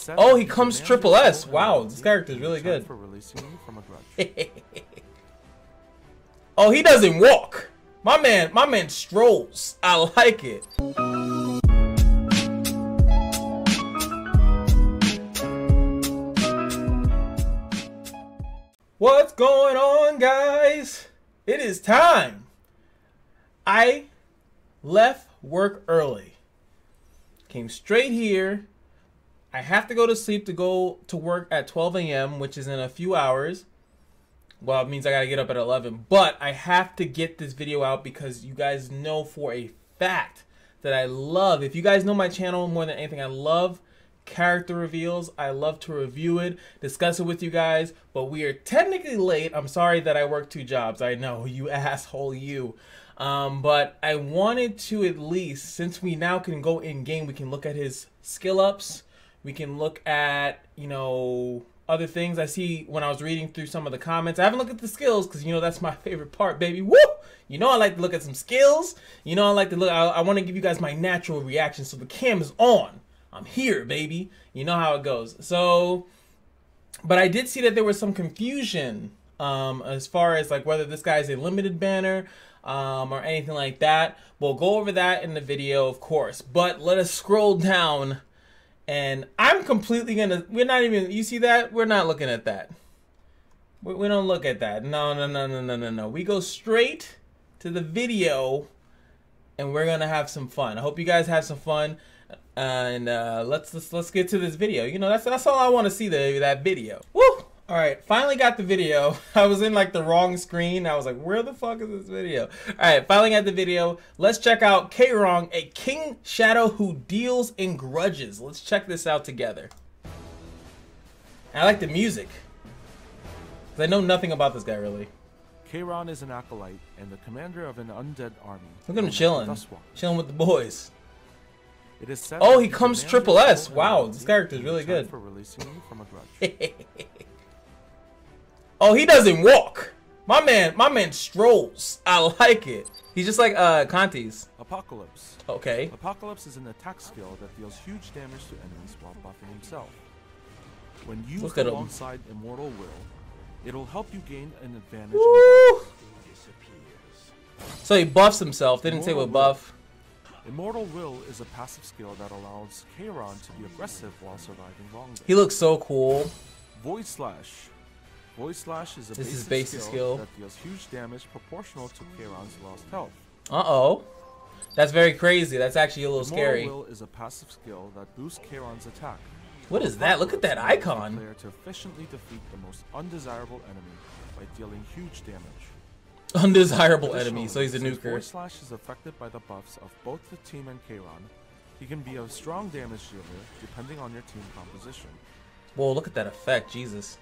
said Oh, he comes triple S. Wow, this character is really good. For releasing you from a grudge. Oh, he doesn't walk. My man strolls. I like it. What's going on, guys? It is time. I left work early. Came straight here. I have to go to sleep to go to work at 12 a.m., which is in a few hours. Well, it means I gotta get up at 11. But I have to get this video out because you guys know for a fact that I love, if you guys know my channel more than anything, I love character reveals. I love to review it, discuss it with you guys, but we are technically late. I'm sorry that I work 2 jobs. I know, you asshole, you. But I wanted to at least, since we now can go in game, we can look at his skill ups. We can look at, you know, other things. I see when I was reading through some of the comments. I haven't looked at the skills because, you know, that's my favorite part, baby. Woo! You know I like to look at some skills. You know I like to look. I want to give you guys my natural reaction. So the cam is on. I'm here, baby. You know how it goes. So, but I did see that there was some confusion as far as like whether this guy is a limited banner or anything like that. We'll go over that in the video, of course. But let us scroll down. And I'm completely gonna, we're not even, you see that? We're not looking at that. We don't look at that. No. We go straight to the video and we're gonna have some fun. I hope you guys have some fun. And let's get to this video. You know, that's all I want to see, that video. Woo! All right, finally got the video. I was in like the wrong screen. I was like, where the fuck is this video? All right, finally got the video. Let's check out KAYRON, a King Shadow who deals in grudges. Let's check this out together. And I like the music, because I know nothing about this guy really. KAYRON is an acolyte and the commander of an undead army. Look at him chilling. Chilling with the boys. It is said oh, he comes triple S. Wow, this character is really good. For releasing you from a grudge. Oh, he doesn't walk. My man strolls. I like it. He's just like Conti's. Apocalypse. Okay. Apocalypse is an attack skill that deals huge damage to enemies while buffing himself. When used alongside Immortal Will, it'll help you gain an advantage. So he buffs himself. They didn't say what buff. Immortal Will is a passive skill that allows KAYRON to be aggressive while surviving longer. He looks so cool. Void Slash. Void Slash is a basic skill that deals huge damage proportional to KAYRON's lost health. Uh-oh. That's very crazy. That's actually a little scary. Immortal Will is a passive skill that boosts KAYRON's attack. What is that? Look at that icon. Player to efficiently defeat the most undesirable enemy by dealing huge damage. Undesirable enemy, so he's a nuker. Void Slash is affected by the buffs of both the team and KAYRON. He can be a strong damage dealer depending on your team composition. Whoa, look at that effect, Jesus.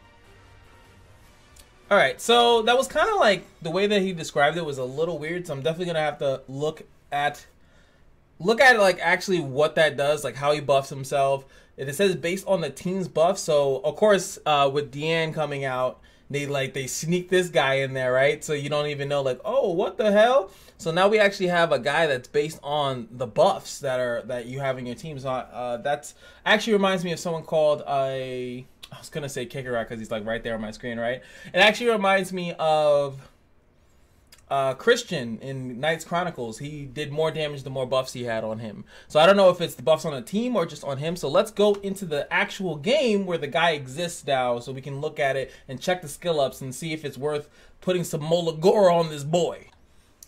Alright, so that was kind of like, the way that he described it was a little weird, so I'm definitely going to have to look at like actually what that does, like how he buffs himself. And it says based on the team's buff, so of course with Deanne coming out, they sneak this guy in there, right? So you don't even know, like, oh, what the hell? So now we actually have a guy that's based on the buffs that you have in your team. So that's actually reminds me of someone called I was gonna say Kikarak because he's like right there on my screen, right? It actually reminds me of Christian in Knights Chronicles. He did more damage the more buffs he had on him. So I don't know if it's the buffs on the team or just on him. So let's go into the actual game where the guy exists now so we can look at it and check the skill ups and see if it's worth putting some Molagora on this boy.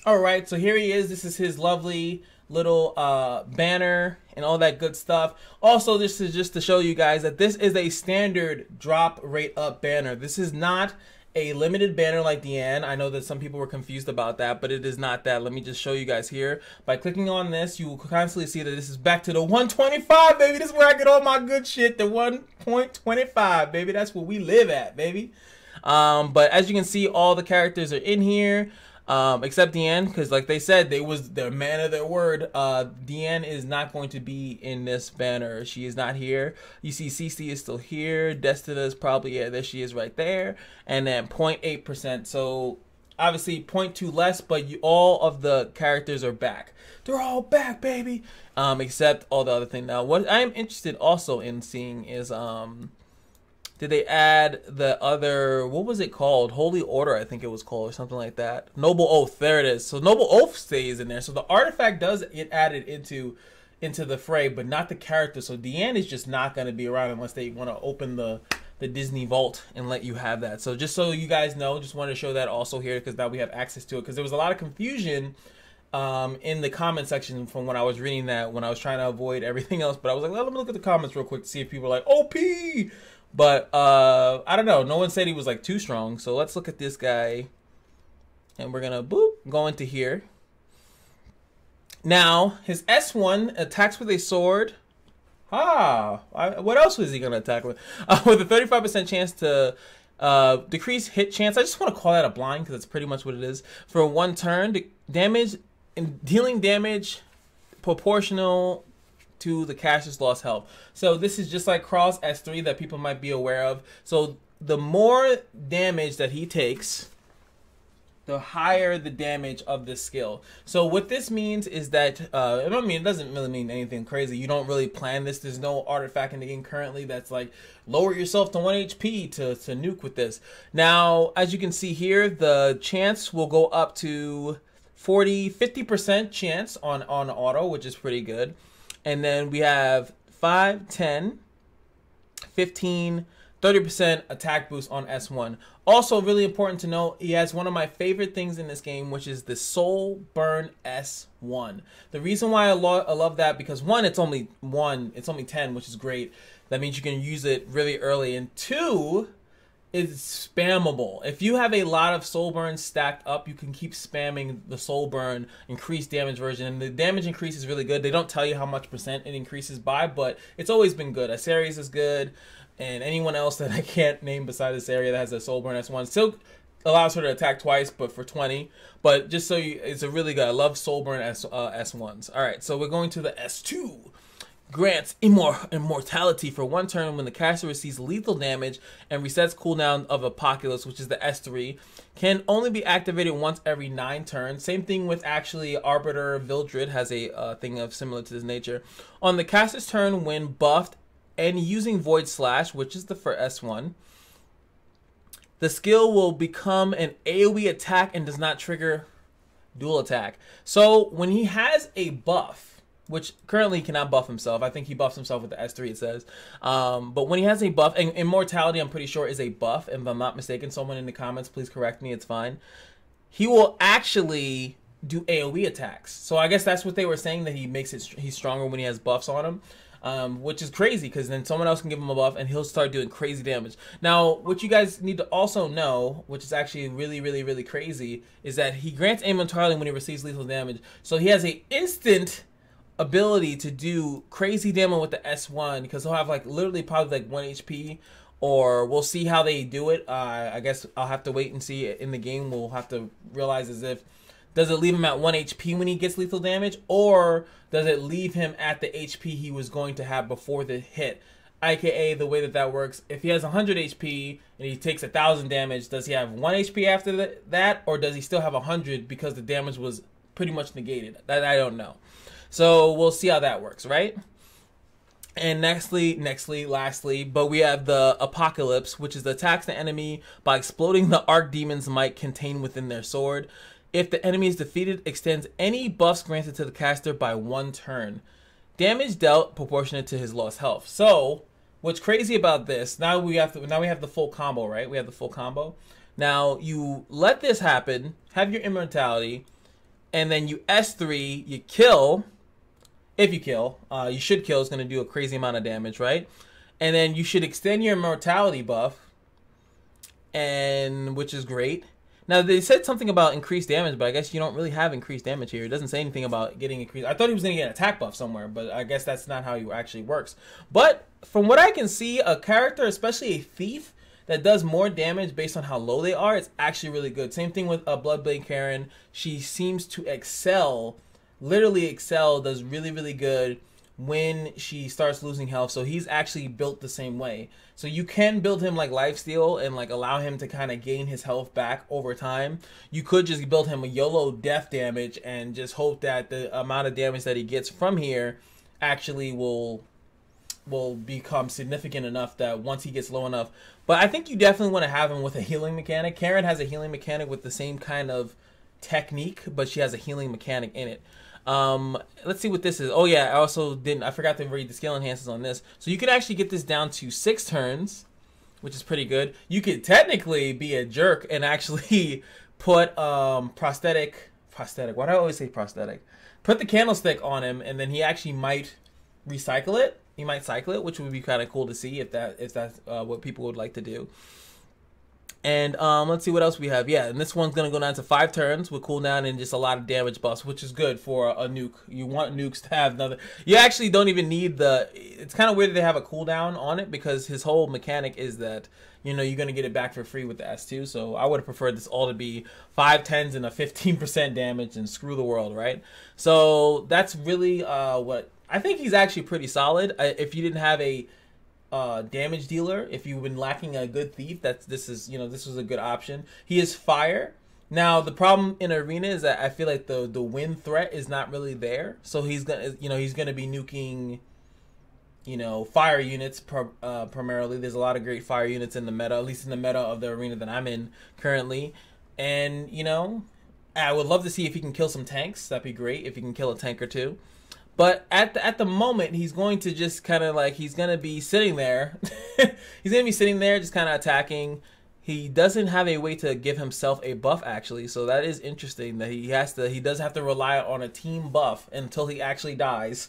Alright, so here he is. This is his lovely little banner and all that good stuff. Also, this is just to show you guys that this is a standard drop rate up banner. This is not a limited banner like Deanne. I know that some people were confused about that, but it is not that. Let me just show you guys here. By clicking on this, you will constantly see that this is back to the 125, baby. This is where I get all my good shit, the 1.25, baby. That's where we live at, baby. But as you can see, all the characters are in here. Except Deanne, because like they said, they was their man of their word. Deanne is not going to be in this banner. She is not here. You see CC is still here. Destina is probably, yeah, there she is right there. And then 0.8%. So obviously 0.2 less, but all of the characters are back. They're all back, baby. Except all the other thing. Now, what I am interested also in seeing is did they add the other, what was it called? Holy Order, I think it was called, or something like that. Noble Oath, there it is. So Noble Oath stays in there. So the artifact does get added into the fray, but not the character. So Deanne is just not going to be around unless they want to open the Disney vault and let you have that. So just so you guys know, just wanted to show that also here, because now we have access to it, because there was a lot of confusion in the comment section from when I was reading that, when I was trying to avoid everything else. But I was like, let me look at the comments real quick to see if people are like, OP! But I don't know. No one said he was like too strong. So let's look at this guy. And we're going to go into here. Now, his S1 attacks with a sword. What else was he going to attack with? With a 35% chance to decrease hit chance. I just want to call that a blind, because that's pretty much what it is. For 1 turn, damage and dealing damage proportional to the caster's lost health. So this is just like Cross S3 that people might be aware of. So the more damage that he takes, the higher the damage of this skill. So what this means is that, I mean, it doesn't really mean anything crazy. You don't really plan this. There's no artifact in the game currently that's like, lower yourself to 1 HP to nuke with this. Now, as you can see here, the chance will go up to 50% chance on auto, which is pretty good. And then we have 5, 10, 15, 30% attack boost on S1. Also, really important to note, he has one of my favorite things in this game, which is the Soul Burn S1. The reason why I love that, because 1, it's only 10, which is great. That means you can use it really early. And 2, it's spammable. If you have a lot of soul burns stacked up, you can keep spamming the soul burn increased damage version, and the damage increase is really good. They don't tell you how much % it increases by, but it's always been good. Aseries is good, and anyone else that I can't name besides this area that has a soul burn S1 still allows her to attack twice, but for 20. But just so you, it's a really good. I love soul burn S1s. All right, so we're going to the S2. Grants immortality for 1 turn when the caster receives lethal damage and resets cooldown of Apocalypse, which is the S3. Can only be activated once every 9 turns. Same thing with actually Arbiter Vildred has a thing of similar to this nature. On the caster's turn, when buffed and using Void Slash, which is the for S1, the skill will become an AoE attack and does not trigger dual attack. So when he has a buff, which currently he cannot buff himself. I think he buffs himself with the S3, it says. But when he has a buff, and Immortality, I'm pretty sure, is a buff. If I'm not mistaken, someone in the comments, please correct me. It's fine. He will actually do AoE attacks. So I guess that's what they were saying, that he's stronger when he has buffs on him. Which is crazy, because then someone else can give him a buff, and he'll start doing crazy damage. Now, what you guys need to also know, which is actually really, really, really crazy, is that he grants Immortality when he receives lethal damage. So he has an instant ability to do crazy damage with the S1, because he'll have like literally probably like 1 HP, or we'll see how they do it. I guess I'll have to wait and see in the game. We'll have to realize as if, does it leave him at 1 HP when he gets lethal damage, or does it leave him at the HP he was going to have before the hit? AKA, the way that works, if he has 100 HP and he takes 1,000 damage, does he have 1 HP after that, or does he still have 100 because the damage was pretty much negated? That I don't know. So we'll see how that works, right? And lastly, but we have the Apocalypse, which is the attacks the enemy by exploding the Archdemon's might contained within their sword. If the enemy is defeated, extends any buffs granted to the caster by 1 turn. Damage dealt proportionate to his lost health. So what's crazy about this? Now we have the full combo, right? We have the full combo. Now you let this happen, have your immortality, and then you S3, you kill. If you kill, you should kill. It's going to do a crazy amount of damage, right? And then you should extend your immortality buff, and which is great. Now, they said something about increased damage, but I guess you don't really have increased damage here. It doesn't say anything about getting increased. I thought he was going to get an attack buff somewhere, but I guess that's not how it actually works. But from what I can see, a character, especially a thief, that does more damage based on how low they are, it's actually really good. Same thing with Bloodblade KAYRON. She seems to excel, literally excel, does really, really good when she starts losing health. So he's actually built the same way. So you can build him like lifesteal and like allow him to kind of gain his health back over time. You could just build him a YOLO death damage and just hope that the amount of damage that he gets from here actually will become significant enough that once he gets low enough. But I think you definitely want to have him with a healing mechanic. KAYRON has a healing mechanic with the same kind of technique, but she has a healing mechanic in it. Let's see what this is. Oh yeah, I forgot to read the skill enhancers on this. So you can actually get this down to 6 turns, which is pretty good. You could technically be a jerk and actually put prosthetic. Why do I always say prosthetic? Put the candlestick on him, and then he actually might recycle it. He might cycle it, which would be kind of cool to see if that's what people would like to do. And let's see what else we have. Yeah, and this one's going to go down to 5 turns with cooldown and just a lot of damage buffs, which is good for a nuke. You want nukes to have another... You actually don't even need the... It's kind of weird that they have a cooldown on it because his whole mechanic is that, you know, you're going to get it back for free with the S2. So I would have preferred this all to be 5 10s and a 15% damage and screw the world, right? So that's really what... I think he's actually pretty solid. If you didn't have a... damage dealer, if you've been lacking a good thief, this was a good option. He is fire. Now the problem in arena is that I feel like the wind threat is not really there, so he's gonna be nuking, fire units primarily. There's a lot of great fire units in the meta, at least in the meta of the arena that I'm in currently. And I would love to see if he can kill some tanks. That'd be great if he can kill a tank or two. But at the moment, he's going to just kind of like, he's going to be sitting there. He's going to be sitting there just kind of attacking. He doesn't have a way to give himself a buff, actually. So that is interesting that he does have to rely on a team buff until he actually dies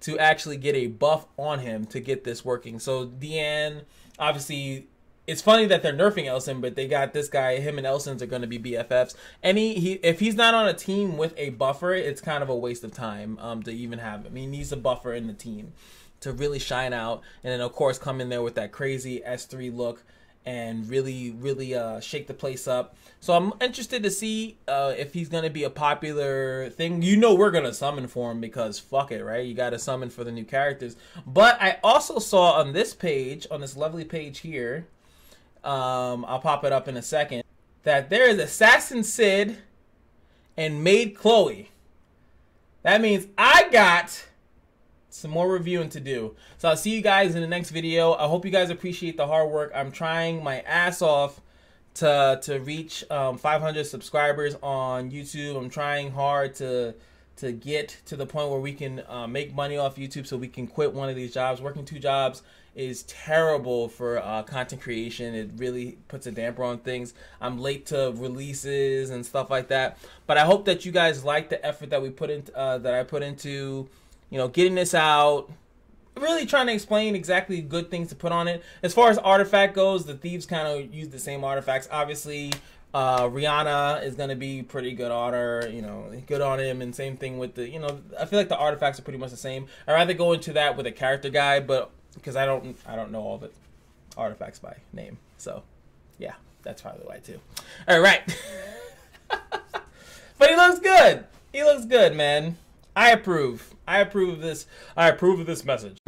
to actually get a buff on him to get this working. So Deanne, obviously... It's funny that they're nerfing Elson, but they got this guy. Him and Elson's are going to be BFFs. And if he's not on a team with a buffer, it's kind of a waste of time to even have him. He needs a buffer in the team to really shine out. And then, of course, come in there with that crazy S3 look and really, really shake the place up. So I'm interested to see if he's going to be a popular thing. We're going to summon for him because fuck it, right? You got to summon for the new characters. But I also saw on this page, on this lovely page here, I'll pop it up in a second, that there is Assassin Sid and Maid Chloe. That means I got some more reviewing to do. So I'll see you guys in the next video. I hope you guys appreciate the hard work. I'm trying my ass off to reach 500 subscribers on YouTube. I'm trying hard to get to the point where we can make money off YouTube so we can quit one of these jobs. Working 2 jobs is terrible for content creation. It really puts a damper on things. I'm late to releases and stuff like that. But I hope that you guys like the effort that we put in, that I put into, getting this out. Really trying to explain exactly good things to put on it. As far as artifact goes, the thieves kind of use the same artifacts. Obviously, Rihanna is going to be pretty good on her, good on him, and same thing with the, I feel like the artifacts are pretty much the same. I'd rather go into that with a character guide, but because I don't know all the artifacts by name. So, yeah, that's probably why too. All right. But he looks good. He looks good, man. I approve. I approve of this. I approve of this message.